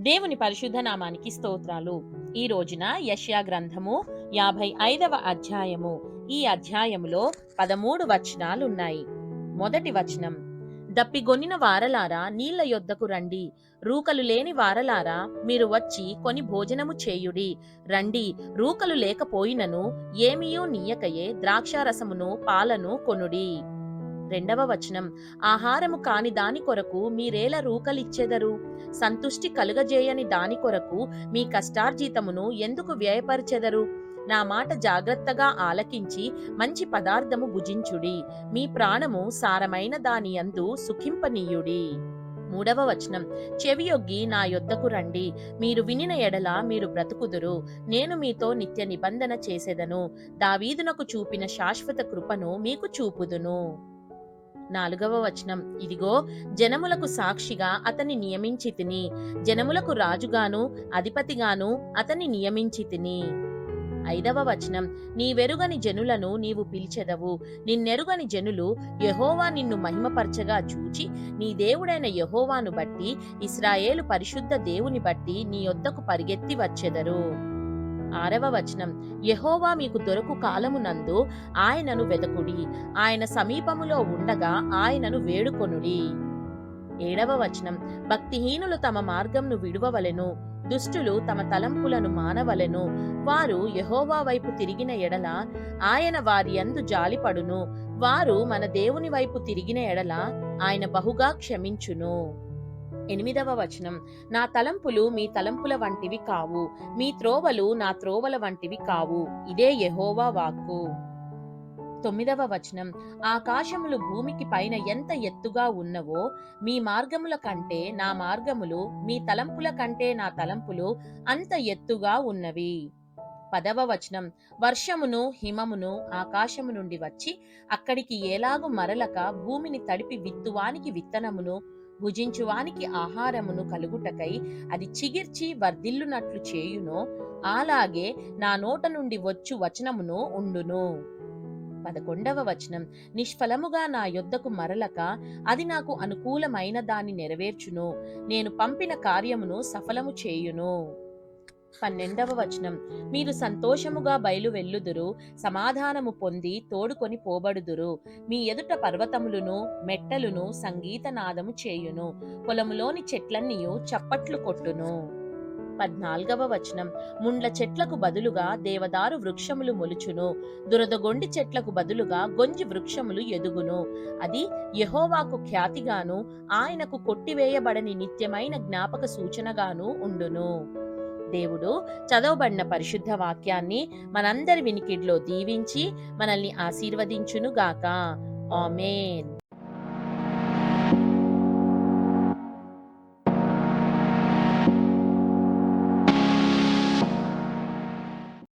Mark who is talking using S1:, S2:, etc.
S1: దేవుని పరిశుద్ధ నామానికి స్తోత్రాలు. ఈ రోజున యెషయా గ్రంథము 55వ అధ్యాయము. ఈ అధ్యాయములో 13 వచనాలున్నాయి. మొదటి వచనం: దప్పిగొనిన వారలారా నీళ్ల యొద్దకు రండి, రూకలు లేని వారలారా మీరు వచ్చి కొని భోజనము చేయుడి. రండి, రూకలు లేకపోయినను ఏమియూ నీయకయే ద్రాక్షారసమును పాలను కొనుడి. రెండవ వచనం: ఆహారము కాని దాని కొరకు మీరేల రూకలిచ్చెదరు? సంతుష్టి కలుగజేయని దాని కొరకు మీ కష్టార్జితమును ఎందుకు వ్యయపరిచెదరు? నా మాట జాగ్రత్తగా ఆలకించి మంచి పదార్థము భుజించుడి. మీ ప్రాణము సారమైన దాని యందు సుఖింపనీయుడి. మూడవ వచనం: చెవియొగ్గి నా యొద్దకు రండి, మీరు వినిన ఎడల మీరు బ్రతుకుదురు. నేను మీతో నిత్య నిబంధన చేసెదను, దావీదునకు చూపిన శాశ్వత కృపను మీకు చూపుదును. నాలుగవ వచనం: ఇదిగో జనములకు సాక్షిగా అతని నియమించితిని, జనములకు రాజుగాను అధిపతిగాను అతని నియమించితిని. ఐదవ వచనం: నీవెరుగని జనులను నీవు పిలిచెదవు, నిన్నెరుగని జనులు యెహోవా నిన్ను మహిమపరచగా చూచి నీ దేవుడైన యెహోవాను బట్టి, ఇశ్రాయేలు పరిశుద్ధ దేవుని బట్టి నీ యొద్దకు పరిగెత్తి వచ్చెదరు. ఆరవ వచనం: యెహోవా మీకు దొరకు కాలమునందు ఆయనను వెదకుడి, ఆయన సమీపములో ఉండగా ఆయనను వేడుకొనుడి. ఏడవ వచనం: భక్తిహీనులు తమ మార్గంను విడువవలెను, దుష్టులు తమ తలంపులను మానవలెను. వారు యెహోవా వైపు తిరిగిన ఎడల ఆయన వారి యందు జాలిపడును, వారు మన దేవుని వైపు తిరిగిన ఎడల ఆయన బహుగా క్షమించును. ఎనిమిదవ వచనం: నా తలంపులు మీ తలంపుల వంటివి కావు, మీ త్రోవలు నా త్రోవల వంటివి కావు. ఇదే యెహోవా వాక్కు. తొమ్మిదవ వచనం: ఆకాశములు భూమికి పైన ఎంత ఎత్తుగా ఉన్నవో మీ మార్గముల కంటే నా మార్గములు, మీ తలంపుల కంటే నా తలంపులు అంత ఎత్తుగా ఉన్నవి. పదవ వచనం: వర్షమును హిమమును ఆకాశము నుండి వచ్చి అక్కడికి ఏలాగు మరలక భూమిని తడిపి విత్తువానికి విత్తనమును, భుజించువానికి ఆహారమును కలుగుటకై అది చిగిర్చి వర్ధిల్లునట్లు చేయునో, అలాగే నా నోట నుండి వచ్చు వచనమును ఉండును. 11వ వచనం: నిష్ఫలముగా నా యొద్దకు మరలక అది నాకు అనుకూలమైన దాన్ని నెరవేర్చును, నేను పంపిన కార్యమును సఫలము చేయును. 12వ వచనం: మీరు సంతోషముగా బయలువెల్లుదురు, సమాధానము పొంది తోడుకొని పోబడుదురు. మీ ఎదుట పర్వతములను మెట్టలును సంగీతనాదము చేయును, పొలములోని చెట్లన్నీయు చప్పట్లు కొట్టును. 14వ వచనం: ముండ్ల చెట్లకు బదులుగా దేవదారు వృక్షములు మొలుచును, దురదగొండి చెట్లకు బదులుగా గొంజి వృక్షములు ఎదుగును. అది యెహోవాకు ఖ్యాతిగాను ఆయనకు కొట్టివేయబడని నిత్యమైన జ్ఞాపక సూచనగాను ఉండును. దేవుడు చదవబడిన పరిశుద్ధ వాక్యాన్ని మనందరి వినికిడిలో దీవించి మనల్ని ఆశీర్వదించునుగాక. ఆమేన్.